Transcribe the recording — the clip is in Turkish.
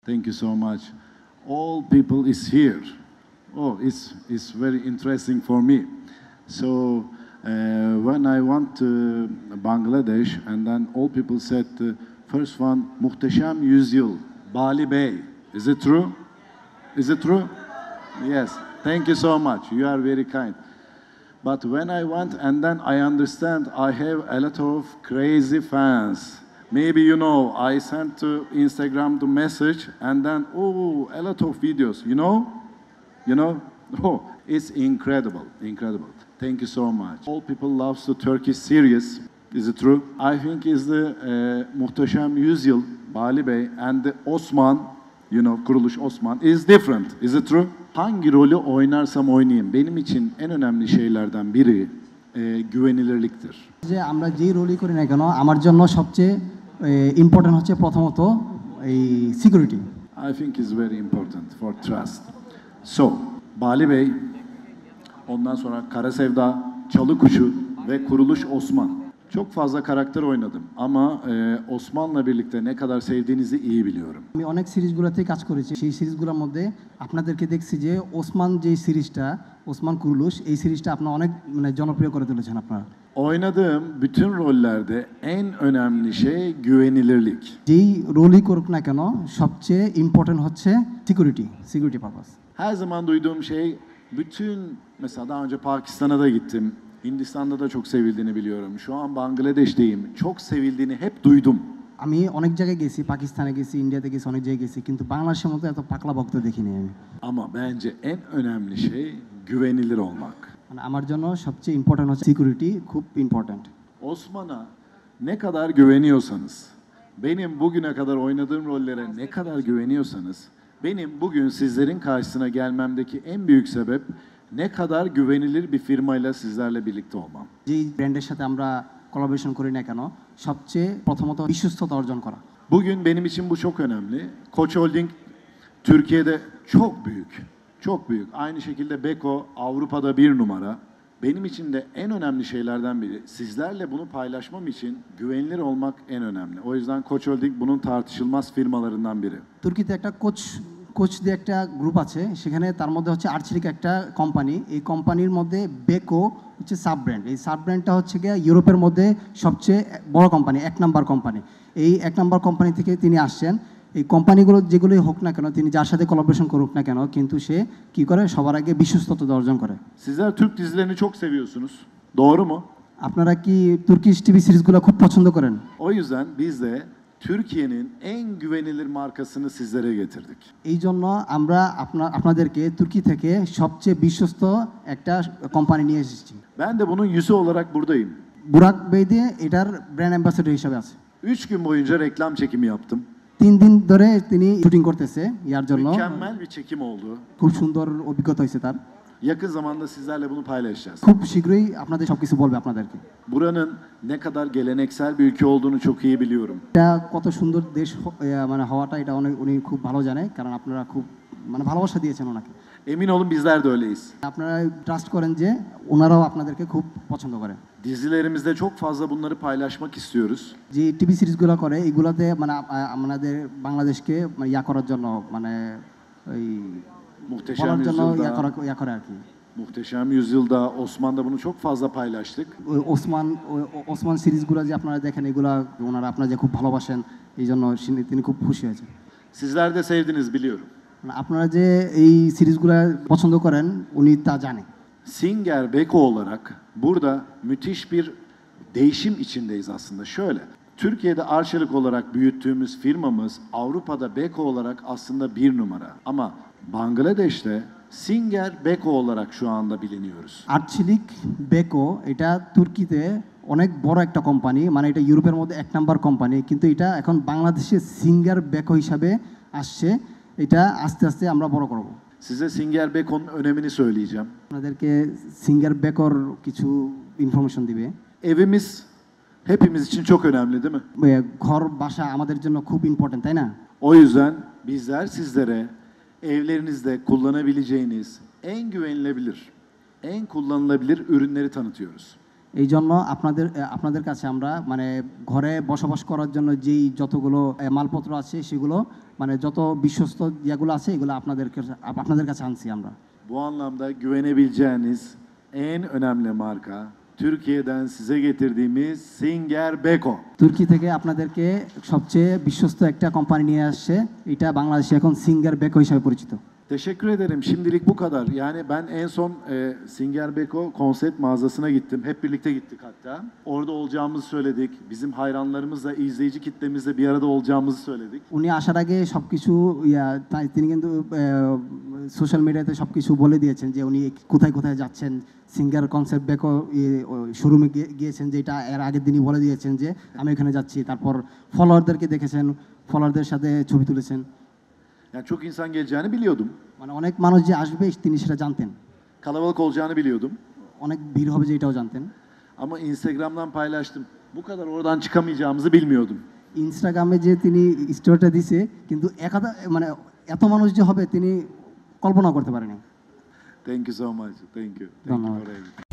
Thank you so much. All people is here. Oh, it's very interesting for me. So when I went to Bangladesh, and then all people said, first one, Muhteşem Yüzyıl, Bali Bey. Is it true? Is it true? Yes. Thank you so much. You are very kind. But when I went, and then I understand I have a lot of crazy fans. Maybe you know, I sent to Instagram the message, and then, oh, a lot of videos, you know? You know? Oh, it's incredible, incredible. Thank you so much. All people love the Turkish series. Is it true? I think is the Muhteşem Yüzyıl, Bali Bey, and the Osman, you know, Kuruluş Osman, is different. Is it true? Hangi rolü oynarsam oynayayım, benim için en önemli şeylerden biri güvenilirliktir. যে আমরা যেই রোলই করি না কেন আমার জন্য সবচেয়ে ইম্পর্টেন্ট হচ্ছে প্রথমত এই security. I think is very important for trust. So, Bali Bey, ondan sonra Kara Sevda, Çalı Kuşu ve Kuruluş Osman. Çok fazla karakter oynadım ama Osman'la birlikte ne kadar sevdiğinizi iyi biliyorum. আমি অনেক সিরিজগুলোতেই কাজ করেছি, সেই সিরিজগুলোর মধ্যে আপনাদেরকে দেখছি যে ওসমান যে সিরিজটা, ওসমান কুরুলুশ, এই সিরিজটা আপনারা অনেক মানে জনপ্রিয় করে তুলেছেন আপনারা। Oynadığım bütün rollerde en önemli şey güvenilirlik. যেই রোলই করুক না কেন সবচেয়ে ইম্পর্টেন্ট হচ্ছে security purpose. Her zaman duyduğum şey, bütün mesela daha önce Pakistan'a da gittim. Hindistan'da da çok sevildiğini biliyorum. Şu an Bangladeş'teyim. Çok sevildiğini hep duydum. আমি অনেক জায়গায় গেছি, পাকিস্তানে গেছি, ইন্ডিয়াতে গেছি, অনেক জায়গায় গেছি, কিন্তু বাংলাদেশের মতো এত পাকলা ভক্ত দেখিনি আমি। Ama bence en önemli şey güvenilir olmak. মানে আমার জন্য সবচেয়ে ইম্পর্টেন্ট হচ্ছে সিকিউরিটি, খুব important. Osman'a ne kadar güveniyorsanız, benim bugüne kadar oynadığım rollere ne kadar güveniyorsanız, benim bugün sizlerin karşısına gelmemdeki en büyük sebep ne kadar güvenilir bir firmayla sizlerle birlikte olmam. যেই ব্র্যান্ডের সাথে আমরা কোলাবোরেশন করি না কেন সবচেয়ে প্রথমত বিশ্বস্ততা অর্জন করা। Bugün benim için bu çok önemli. Koç Holding Türkiye'de çok büyük. Çok büyük. Aynı şekilde Beko Avrupa'da bir numara. Benim için de en önemli şeylerden biri. Sizlerle bunu paylaşmam için güvenilir olmak en önemli. O yüzden Koç Holding bunun tartışılmaz firmalarından biri. তুর্কিতে একটা কোচ দিয়ে একটা গ্রুপ আছে, সেখানে তার মধ্যে হচ্ছে আর্চেরিক একটা কোম্পানি, এই কোম্পানির মধ্যে বেকো হচ্ছে সাব ব্র্যান্ড। এই সাব ব্র্যান্ডটা হচ্ছে গিয়ে ইউরোপের মধ্যে সবচেয়ে বড় কোম্পানি, 1 নাম্বার কোম্পানি। এই 1 নাম্বার কোম্পানি থেকে তিনি আসছেন। এই কোম্পানিগুলো যেগুলোই হোক না কেন, তিনি যার সাথে কোলাবোরেশন করুক না কেন, কিন্তু সে কি করে সবার আগে বিশ্বস্ততা অর্জন করে। Sizler Türk dizilerini çok seviyorsunuz. Doğru mu? আপনারা কি তুর্কিশ টিভি সিরিজগুলো খুব পছন্দ করেন? O yüzden biz de Türkiye'nin en güvenilir markasını sizlere getirdik. এই জন্য আমরা আপনাদেরকে তুর্কি থেকে সবচেয়ে বিশ্বস্ত একটা কোম্পানি নিয়ে এসেছি। Ben de bunun yüzü olarak buradayım. বুরাক বেদি এটার ব্র্যান্ড অ্যাম্বাসেডর হিসেবে আছে। 3 gün boyunca reklam çekimi yaptım. 3 দিন ধরে তিনি শুটিং করতেছে ইয়ার জন্য। Mükemmel bir çekim oldu. খুব সুন্দর অভিজ্ঞতা হয়েছে তার। Yakın zamanda sizlerle bunu paylaşacağız. খুব শীঘ্রই আপনাদের সবকিছু বলবে আপনাদেরকে। Buranın ne kadar geleneksel bir ülke olduğunu çok iyi biliyorum. এটা কত সুন্দর দেশ মানে হওয়াটা এটা উনি খুব ভালো জানে, কারণ আপনারা খুব মানে ভালোবাসা দিয়েছেন ওনাকে। Emin olun bizler de öyleyiz. আপনারা ট্রাস্ট করেন যে ওনারাও আপনাদেরকে খুব পছন্দ করে। Dizilerimizde çok fazla bunları paylaşmak istiyoruz. যে টিভি সিরিজগুলো করে এগুলাতে মানে আমাদের বাংলাদেশকে মানে ইয়া করার জন্য মানে ওই Muhteşem বলার জন্য Yüzyıl'da, ইয়া করে আর কি। Muhteşem Yüzyıl'da, Osman'da bunu çok fazla paylaştık. Osman সিরিজগুলো যে আপনারা দেখেন এগুলা ওনারা আপনারা যে খুব ভালোবাসেন, এই জন্য তিনি খুব খুশি হয়েছেন। Sizler de sevdiniz biliyorum. মানে আপনারা যে এই সিরিজগুলো পছন্দ করেন উনি তা জানে। Singer Beko olarak burada müthiş bir değişim içindeyiz aslında. Şöyle, Türkiye'de Arçelik olarak büyüttüğümüz firmamız Avrupa'da Beko olarak aslında bir numara. Ama Bangladeş'te Singer Beko olarak şu anda biliniyoruz. আর্চেলিক বেকো এটা তুর্কিতে অনেক বড় একটা কোম্পানি, মানে এটা ইউরোপের মধ্যে 1 নাম্বার কোম্পানি, কিন্তু এটা এখন বাংলাদেশে সিঙ্গার বেকো হিসাবে আসছে। এটা আস্তে আস্তে আমরা বড় করব। Size Singer Beko'nun önemini söyleyeceğim. আপনাদেরকে সিঙ্গার বেকোর কিছু ইনফরমেশন দিবে। Evimiz hepimiz için çok önemli değil mi? ঘর বাসা আমাদের জন্য খুব ইম্পর্টেন্ট, তাই না? O yüzden bizler sizlere evlerinizde kullanabileceğiniz en güvenilebilir, en kullanılabilir ürünleri tanıtıyoruz. এই জন্য আপনাদের কাছে আমরা মানে ঘরে বসবাস করার জন্য যেই যতগুলো মালপত্র আছে সেগুলো মানে যত বিশ্বস্ত যেগুলো আছে এগুলো আপনাদের কাছে আনছি আমরা। Bu anlamda güvenebileceğiniz en önemli marka Türkiye'den size getirdiğimiz Singer Beko. তুর্কি থেকে আপনাদেরকে সবচেয়ে বিশ্বস্ত একটা কোম্পানি নিয়ে আসছে, এটা বাংলাদেশে এখন সিঙ্গার বেকো হিসাবে পরিচিত। Teşekkür ederim. Şimdilik bu kadar. Yani ben en son Singer Beko konsept mağazasına gittim. Hep birlikte gittik hatta. Orada olacağımızı söyledik. Bizim hayranlarımızla, izleyici kitlemizle bir arada olacağımızı söyledik. উনি আসার আগে সব কিছু তিনি কিন্তু সোশ্যাল মিডিয়াতে সব কিছু বলে দিয়েছেন যে উনি কোথায় কোথায় যাচ্ছেন। সিঙ্গার কনসেপ্ট বেকো শোরুমে গিয়েছেন, যেটা এর আগের দিনই বলে দিয়েছেন যে আমি এখানে যাচ্ছি। তারপর ফলোয়ারদেরকে দেখেছেন, ফলোয়ারদের সাথে ছবি তুলেছেন। Yani çok insan geleceğini biliyordum. মানে অনেক মানুষ যে আসবে তিনি সেটা জানতেন, Kalabalık olacağını biliyordum. অনেক ভিড় হবে যে এটাও জানতেন। Ama Instagram'dan paylaştım. Bu kadar oradan çıkamayacağımızı bilmiyordum. ইনস্টাগ্রামে যে তিনি স্টোরিটা দিছে, কিন্তু মানে এত মানুষ যে হবে তিনি কল্পনা করতে পারেনি। Thank you so much. Thank you. Thank you ধন্যবাদ। for everything.